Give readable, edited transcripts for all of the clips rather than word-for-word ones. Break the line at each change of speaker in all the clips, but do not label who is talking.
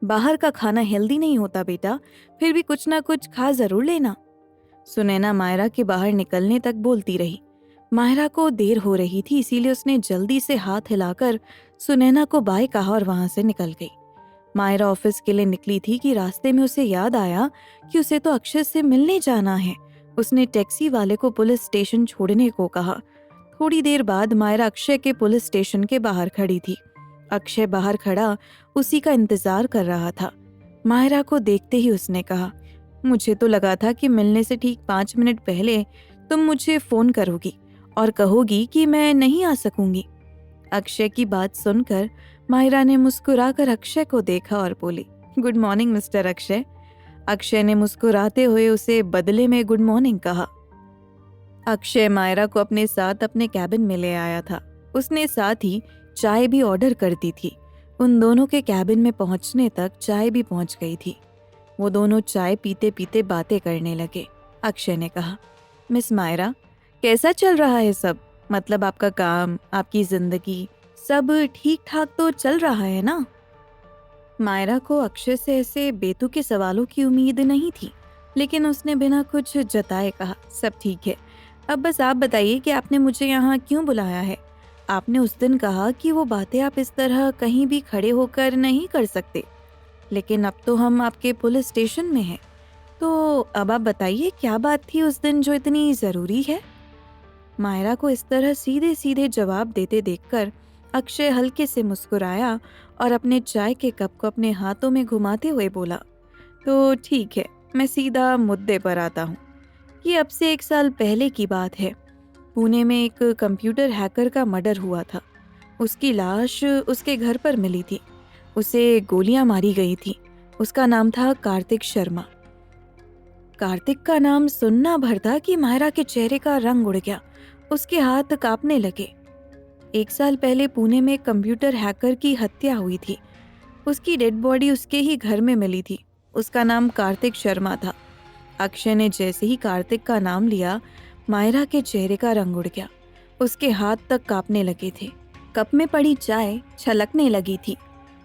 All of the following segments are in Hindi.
बाहर का खाना हेल्दी नहीं होता बेटा, फिर भी कुछ ना कुछ खा जरूर लेना। सुनैना मायरा के बाहर निकलने तक बोलती रही। मायरा को देर हो रही थी, इसीलिए उसने जल्दी से हाथ हिलाकर सुनैना को बाय कहा और वहां से निकल गई। मायरा ऑफिस के लिए निकली थी कि रास्ते में उसे याद आया कि उसे तो अक्षय से मिलने जाना है। उसने टैक्सी वाले को पुलिस स्टेशन छोड़ने को कहा। थोड़ी देर बाद मायरा अक्षय के पुलिस स्टेशन के बाहर खड़ी थी। अक्षय बाहर खड़ा उसी का इंतजार कर रहा था। मायरा को देखते ही उसने कहा, मुझे तो लगा था कि मिलने से ठीक 5 मिनट पहले तुम मुझे फोन करोगी और कहोगी कि मैं नहीं आ सकूंगी। अक्षय की बात सुनकर मायरा ने मुस्कुराकर अक्षय को देखा और बोली, good morning mister Akshay. Akshay ने मुस्कुराते हुए उसे बदले में गुड मॉर्निंग कहा। अक्षय मायरा को अपने साथ अपने कैबिन में ले आया था। उसने साथ ही चाय भी ऑर्डर कर दी थी। उन दोनों के कैबिन में पहुंचने तक चाय भी पहुंच गई थी। वो दोनों चाय पीते पीते बातें करने लगे। अक्षय ने कहा, मिस मायरा, कैसा चल रहा है सब? मतलब आपका काम, आपकी जिंदगी, सब ठीक ठाक तो चल रहा है ना? मायरा को अक्षय से ऐसे बेतुके सवालों की उम्मीद नहीं थी, लेकिन उसने बिना कुछ जताए कहा, सब ठीक है। अब बस आप बताइए कि आपने मुझे यहाँ क्यों बुलाया है? आपने उस दिन कहा कि वो बातें आप इस तरह कहीं भी खड़े होकर नहीं कर सकते, लेकिन अब तो हम आपके पुलिस स्टेशन में हैं। तो अब आप बताइए क्या बात थी उस दिन जो इतनी ज़रूरी है? मायरा को इस तरह सीधे सीधे जवाब देते देखकर अक्षय हल्के से मुस्कुराया और अपने चाय के कप को अपने हाथों में घुमाते हुए बोला, तो ठीक है, मैं सीधा मुद्दे पर आता हूँ। ये अब से 1 साल पहले की बात है। पुणे में एक कंप्यूटर हैकर का मर्डर हुआ था। उसकी लाश उसके घर पर मिली थी। उसे गोलियां मारी गई थी। उसका नाम था कार्तिक शर्मा। कार्तिक का नाम सुनना भर था कि मायरा के चेहरे का रंग उड़ गया। उसके हाथ कांपने लगे। 1 साल पहले पुणे में कंप्यूटर हैकर की हत्या हुई थी। उसकी डेड बॉडी उसके ही घर में मिली थी। उसका नाम कार्तिक शर्मा था। अक्षय ने जैसे ही कार्तिक का नाम लिया, मायरा के चेहरे का रंग उड़ गया। उसके हाथ तक कांपने लगे थे। कप में पड़ी चाय छलकने लगी थी।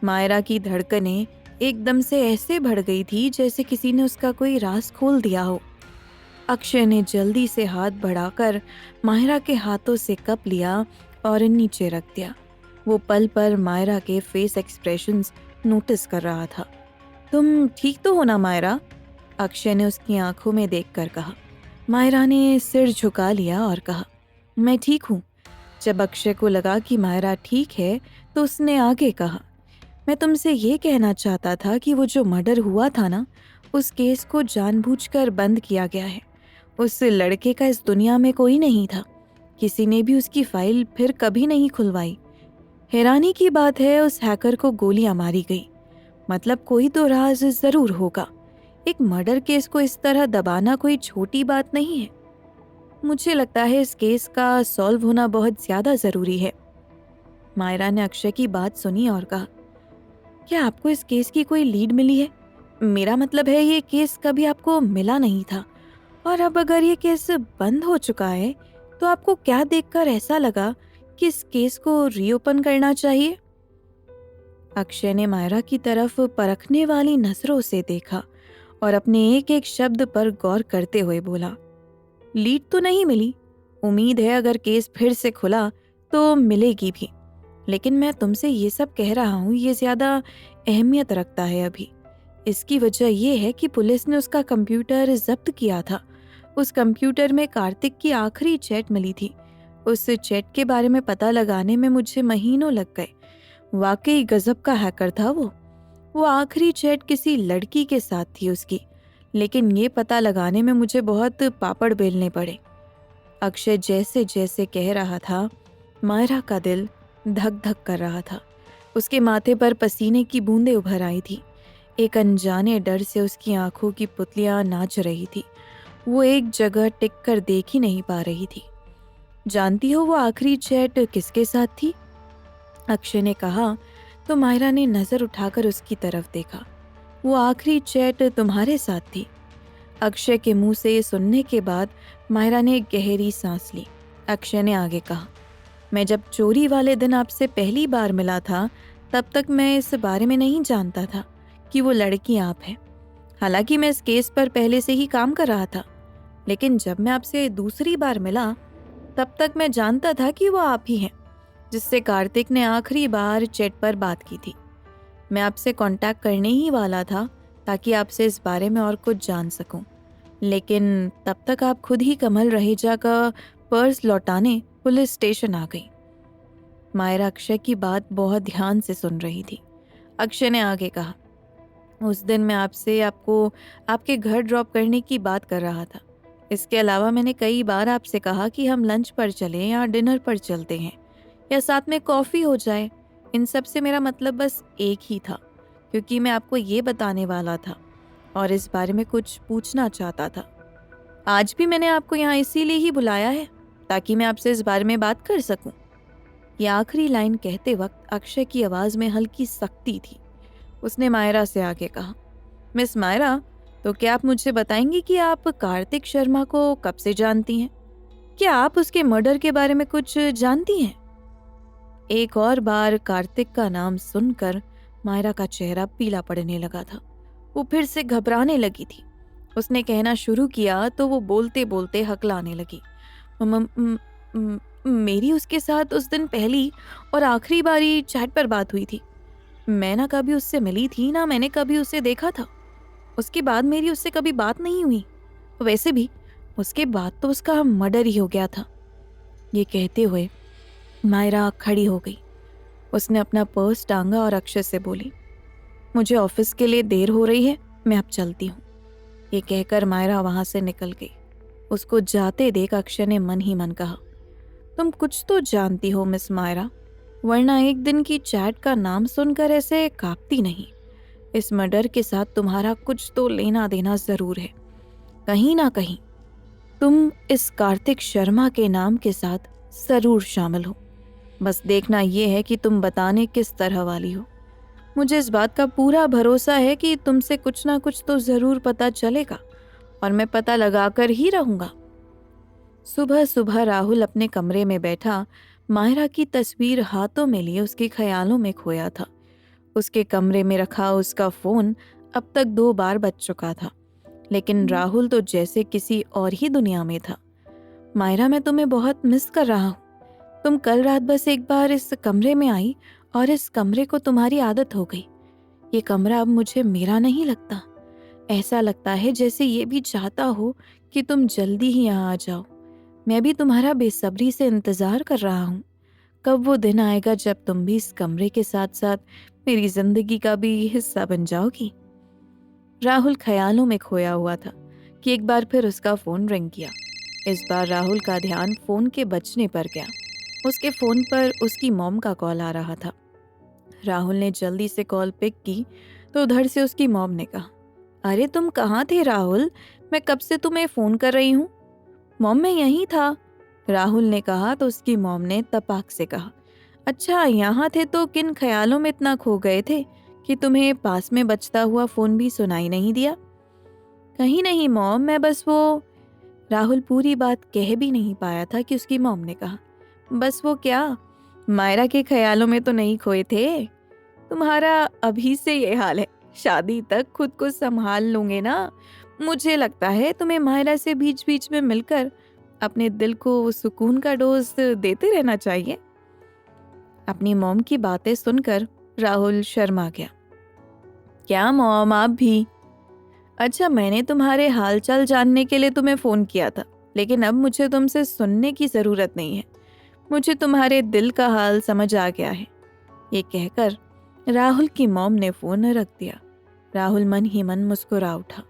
मायरा की धड़कनें एकदम से ऐसे बढ़ गई थी जैसे किसी ने उसका कोई राज खोल दिया हो। अक्षय ने जल्दी से हाथ बढ़ाकर मायरा के हाथों से कप लिया और नीचे रख दिया। वो पल पर मायरा के फेस एक्सप्रेशंस नोटिस कर रहा था। तुम ठीक तो हो ना मायरा? अक्षय ने उसकी आंखों में देखकर कहा। मायरा ने सिर झुका लिया और कहा, मैं ठीक हूँ। जब अक्षय को लगा कि मायरा ठीक है तो उसने आगे कहा, मैं तुमसे ये कहना चाहता था कि वो जो मर्डर हुआ था ना, उस केस को जानबूझकर बंद किया गया है। उस लड़के का इस दुनिया में कोई नहीं था। किसी ने भी उसकी फाइल फिर कभी नहीं खुलवाई। हैरानी की बात है, उस हैकर को गोलियां मारी गई। मतलब कोई तो राज जरूर होगा। एक मर्डर केस को इस तरह दबाना कोई छोटी बात नहीं है। मुझे लगता है इस केस का सॉल्व होना बहुत ज्यादा जरूरी है। मायरा ने अक्षय की बात सुनी और कहा, क्या आपको इस केस की कोई लीड मिली है? मेरा मतलब है ये केस कभी आपको मिला नहीं था, और अब अगर ये केस बंद हो चुका है तो आपको क्या देखकर ऐसा लगा कि इस केस को रीओपन करना चाहिए? अक्षय ने मायरा की तरफ परखने वाली नजरों से देखा और अपने एक एक शब्द पर गौर करते हुए बोला, लीड तो नहीं मिली। उम्मीद है अगर केस फिर से खुला तो मिलेगी भी। लेकिन मैं तुमसे ये सब कह रहा हूँ, ये ज्यादा अहमियत रखता है अभी। इसकी वजह यह है कि पुलिस ने उसका कंप्यूटर जब्त किया था। उस कंप्यूटर में कार्तिक की आखिरी चैट मिली थी। उस चैट के बारे में पता लगाने में मुझे महीनों लग गए। वाकई गजब का हैकर था वो आखिरी चैट किसी लड़की के साथ थी उसकी, लेकिन ये पता लगाने में मुझे बहुत पापड़ बेलने पड़े। अक्षय जैसे जैसे कह रहा था, मायरा का दिल धक धक कर रहा था। उसके माथे पर पसीने की बूंदें उभर आई थी। एक अनजाने डर से उसकी आंखों की पुतलियां नाच रही थी। वो एक जगह टिक कर देख ही नहीं पा रही थी। जानती हो वो आखिरी चैट किसके साथ थी? अक्षय ने कहा तो मायरा ने नजर उठाकर उसकी तरफ देखा। वो आखिरी चैट तुम्हारे साथ थी। अक्षय के मुंह से ये सुनने के बाद मायरा ने एक गहरी सांस ली। अक्षय ने आगे कहा, मैं जब चोरी वाले दिन आपसे पहली बार मिला था तब तक मैं इस बारे में नहीं जानता था कि वो लड़की आप हैं। हालांकि मैं इस केस पर पहले से ही काम कर रहा था, लेकिन जब मैं आपसे दूसरी बार मिला तब तक मैं जानता था कि वो आप ही हैं जिससे कार्तिक ने आखिरी बार चैट पर बात की थी। मैं आपसे कांटेक्ट करने ही वाला था ताकि आपसे इस बारे में और कुछ जान सकूं, लेकिन तब तक आप खुद ही कमल रहेजा का पर्स लौटाने पुलिस स्टेशन आ गई। मायरा अक्षय की बात बहुत ध्यान से सुन रही थी। अक्षय ने आगे कहा, उस दिन मैं आपसे आपको आपके घर ड्रॉप करने की बात कर रहा था। इसके अलावा मैंने कई बार आपसे कहा कि हम लंच पर चलें या डिनर पर चलते हैं या साथ में कॉफ़ी हो जाए। इन सब से मेरा मतलब बस एक ही था, क्योंकि मैं आपको ये बताने वाला था और इस बारे में कुछ पूछना चाहता था। आज भी मैंने आपको यहाँ इसीलिए ही बुलाया है ताकि मैं आपसे इस बारे में बात कर सकूं। ये आखिरी लाइन कहते वक्त अक्षय की आवाज़ में हल्की सख्ती थी। उसने मायरा से आगे कहा, मिस मायरा, तो क्या आप मुझे बताएंगी कि आप कार्तिक शर्मा को कब से जानती हैं? क्या आप उसके मर्डर के बारे में कुछ जानती हैं? एक और बार कार्तिक का नाम सुनकर मायरा का चेहरा पीला पड़ने लगा था। वो फिर से घबराने लगी थी। उसने कहना शुरू किया तो वो बोलते बोलते हकलाने लगी। "म- म- म- मेरी उसके साथ उस दिन पहली और आखिरी बारी चैट पर बात हुई थी। मैं ना कभी उससे मिली थी, ना मैंने कभी उसे देखा था। उसके बाद मेरी उससे कभी बात नहीं हुई। वैसे भी उसके बाद तो उसका मर्डर ही हो गया था।" ये कहते हुए मायरा खड़ी हो गई। उसने अपना पर्स टांगा और अक्षय से बोली, मुझे ऑफिस के लिए देर हो रही है, मैं अब चलती हूँ। ये कहकर मायरा वहां से निकल गई। उसको जाते देख अक्षय ने मन ही मन कहा, तुम कुछ तो जानती हो मिस मायरा, वरना एक दिन की चैट का नाम सुनकर ऐसे कांपती नहीं। इस मर्डर के साथ तुम्हारा कुछ तो लेना देना जरूर है। कहीं ना कहीं तुम इस कार्तिक शर्मा के नाम के साथ जरूर शामिल हो। बस देखना ये है कि तुम बताने किस तरह वाली हो। मुझे इस बात का पूरा भरोसा है कि तुमसे कुछ ना कुछ तो जरूर पता चलेगा और मैं पता लगाकर ही रहूंगा। सुबह सुबह राहुल अपने कमरे में बैठा मायरा की तस्वीर हाथों में लिए उसके ख्यालों में खोया था। उसके कमरे में रखा उसका फोन अब तक 2 बार बज चुका था, लेकिन राहुल तो जैसे किसी और ही दुनिया में था। मायरा, मैं तुम्हें बहुत मिस कर रहा हूँ। तुम कल रात बस एक बार इस कमरे में आई और इस कमरे को तुम्हारी आदत हो गई। ये कमरा अब मुझे मेरा नहीं लगता। ऐसा लगता है जैसे ये भी चाहता हो कि तुम जल्दी ही यहाँ आ जाओ। मैं भी तुम्हारा बेसब्री से इंतजार कर रहा हूँ। कब वो दिन आएगा जब तुम भी इस कमरे के साथ साथ मेरी जिंदगी का भी हिस्सा बन जाओगी। राहुल ख्यालों में खोया हुआ था कि एक बार फिर उसका फोन रिंग किया। इस बार राहुल का ध्यान फोन के बजने पर गया। उसके फोन पर उसकी मॉम का कॉल आ रहा था। राहुल ने जल्दी से कॉल पिक की तो उधर से उसकी मॉम ने कहा, अरे तुम कहाँ थे राहुल, मैं कब से तुम्हें फोन कर रही हूँ। मॉम, मैं यहीं था, राहुल ने कहा तो उसकी मॉम ने तपाक से कहा, अच्छा यहाँ थे तो किन ख्यालों में इतना खो गए थे कि तुम्हें पास में बजता हुआ फोन भी सुनाई नहीं दिया। कहीं नहीं मॉम, मैं बस वो, राहुल पूरी बात कह भी नहीं पाया था कि उसकी मॉम ने कहा, बस वो क्या, मायरा के ख्यालों में तो नहीं खोए थे। तुम्हारा अभी से ये हाल है, शादी तक खुद को संभाल लूंगे ना। मुझे लगता है तुम्हें मायरा से बीच बीच में मिलकर अपने दिल को सुकून का डोज देते रहना चाहिए। अपनी मॉम की बातें सुनकर राहुल शर्मा गया। क्या मॉम, आप भी? अच्छा, मैंने तुम्हारे हालचाल जानने के लिए तुम्हें फोन किया था, लेकिन अब मुझे तुमसे सुनने की जरूरत नहीं है। मुझे तुम्हारे दिल का हाल समझ आ गया है। ये कहकर राहुल की मॉम ने फोन रख दिया। राहुल मन ही मन मुस्कुरा उठा।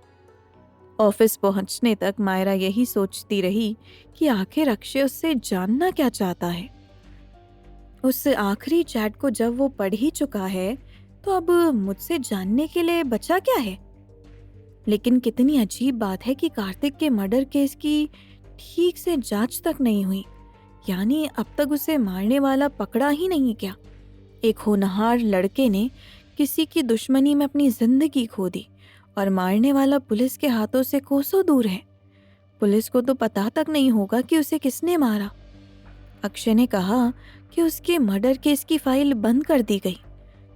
ऑफिस पहुंचने तक मायरा यही सोचती रही कि आखिर अक्षय उससे जानना क्या चाहता है। उस आखिरी चैट को जब वो पढ़ ही चुका है तो अब मुझसे जानने के लिए बचा क्या है। लेकिन कितनी अजीब बात है कि कार्तिक के मर्डर केस की ठीक से जांच तक नहीं हुई। यानी अब तक उसे मारने वाला पकड़ा ही नहीं क्या। एक होनहार लड़के ने किसी की दुश्मनी में अपनी जिंदगी खो दी और मारने वाला पुलिस के हाथों से कोसों दूर है। पुलिस को तो पता तक नहीं होगा कि उसे किसने मारा। अक्षय ने कहा कि उसके मर्डर केस की फाइल बंद कर दी गई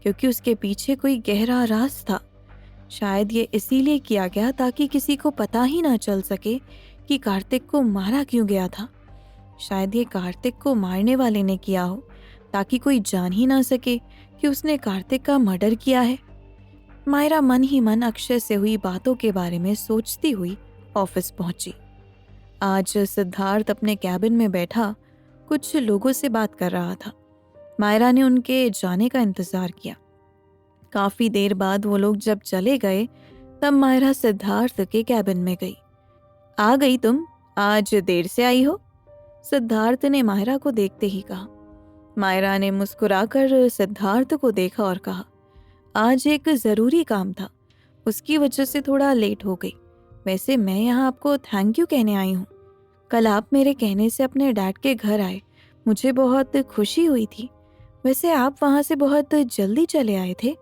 क्योंकि उसके पीछे कोई गहरा राज था शायद ये इसीलिए किया गया ताकि किसी को पता ही ना चल सके कि कार्तिक को मारा क्यों गया था। शायद ये कार्तिक को मारने वाले ने किया हो ताकि कोई जान ही ना सके कि उसने कार्तिक का मर्डर किया है। मायरा मन ही मन अक्षय से हुई बातों के बारे में सोचती हुई ऑफिस पहुंची। आज सिद्धार्थ अपने कैबिन में बैठा कुछ लोगों से बात कर रहा था। मायरा ने उनके जाने का इंतजार किया। काफी देर बाद वो लोग जब चले गए तब मायरा सिद्धार्थ के कैबिन में गई। आ गई तुम? आज देर से आई हो? सिद्धार्थ ने मायरा को देखते ही कहा। मायरा ने मुस्कुराकर सिद्धार्थ को देखा और कहा, आज एक ज़रूरी काम था, उसकी वजह से थोड़ा लेट हो गई। वैसे मैं यहाँ आपको थैंक यू कहने आई हूँ। कल आप मेरे कहने से अपने डैड के घर आए, मुझे बहुत खुशी हुई थी। वैसे आप वहाँ से बहुत जल्दी चले आए थे।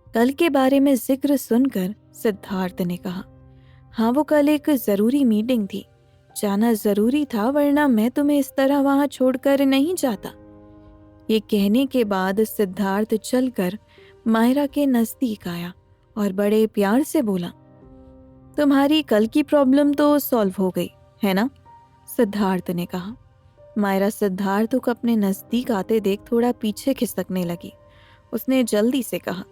कल के बारे में जिक्र सुनकर सिद्धार्थ ने कहा, हाँ वो कल एक ज़रूरी मीटिंग थी, जाना ज़रूरी था, वरना मैं तुम्हें इस तरह वहाँ छोड़कर नहीं जाता। ये कहने के बाद सिद्धार्थ चलकर मायरा के नज़दीक आया और बड़े प्यार से बोला, तुम्हारी कल की प्रॉब्लम तो सॉल्व हो गई है ना? सिद्धार्थ ने कहा। मायरा सिद्धार्थ को अपने नज़दीक आते देख थोड़ा पीछे खिसकने लगी। उसने जल्दी से कहा,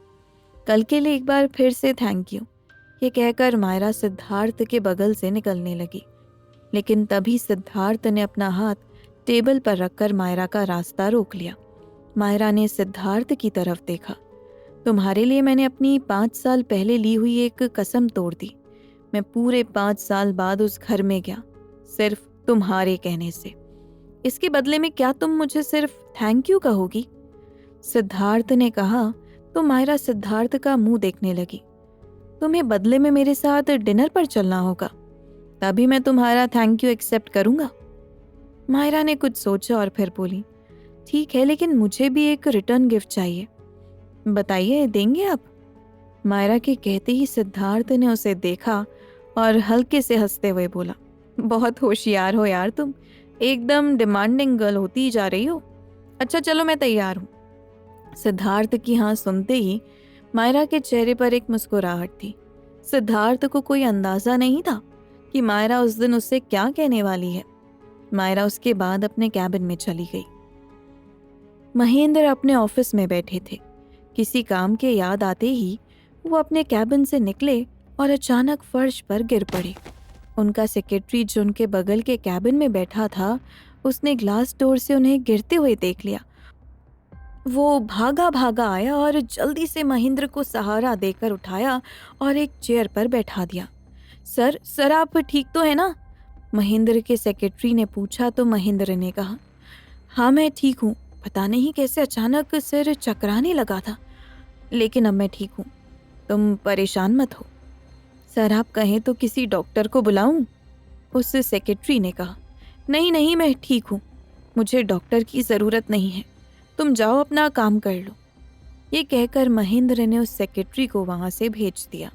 कल के लिए एक बार फिर से थैंक यू। ये कहकर मायरा सिद्धार्थ के बगल से निकलने लगी, लेकिन तभी सिद्धार्थ ने अपना हाथ टेबल पर रखकर मायरा का रास्ता रोक लिया। मायरा ने सिद्धार्थ की तरफ देखा। तुम्हारे लिए मैंने अपनी 5 साल पहले ली हुई एक कसम तोड़ दी। मैं पूरे 5 साल बाद उस घर में गया, सिर्फ तुम्हारे कहने से। इसके बदले में क्या तुम मुझे सिर्फ थैंक यू कहोगी? सिद्धार्थ ने कहा तो मायरा सिद्धार्थ का मुंह देखने लगी। तुम्हें बदले में मेरे साथ डिनर पर चलना होगा, तभी मैं तुम्हारा थैंक यू एक्सेप्ट करूंगा। मायरा ने कुछ सोचा और फिर बोली, ठीक है, लेकिन मुझे भी एक रिटर्न गिफ्ट चाहिए। बताइए, देंगे आप? मायरा के कहते ही सिद्धार्थ ने उसे देखा और हल्के से हंसते हुए बोला, बहुत होशियार हो यार तुम, एकदम डिमांडिंग गर्ल होती जा रही हो। अच्छा चलो, मैं तैयार हूँ। सिद्धार्थ की हाँ सुनते ही मायरा के चेहरे पर एक मुस्कुराहट थी। सिद्धार्थ को कोई अंदाजा नहीं था कि मायरा उस दिन उससे क्या कहने वाली है। मायरा उसके बाद अपने कैबिन में चली गई। महेंद्र अपने ऑफिस में बैठे थे। किसी काम के याद आते ही वो अपने कैबिन से निकले और अचानक फर्श पर गिर पड़े। उनका सेक्रेटरी जो उनके बगल के कैबिन में बैठा था, उसने ग्लास डोर से उन्हें गिरते हुए देख लिया। वो भागा भागा आया और जल्दी से महेंद्र को सहारा देकर उठाया और एक चेयर पर बैठा दिया। सर आप ठीक तो है ना? महेंद्र के सेक्रेटरी ने पूछा तो महेंद्र ने कहा, हाँ मैं ठीक हूँ, पता नहीं कैसे अचानक सिर चकराने लगा था, लेकिन अब मैं ठीक हूँ, तुम परेशान मत हो। सर आप कहें तो किसी डॉक्टर को बुलाऊं? उस सेक्रेटरी ने कहा, नहीं नहीं मैं ठीक हूँ, मुझे डॉक्टर की ज़रूरत नहीं है, तुम जाओ अपना काम कर लो। ये कहकर महेंद्र ने उस सेक्रेटरी को वहाँ से भेज दिया।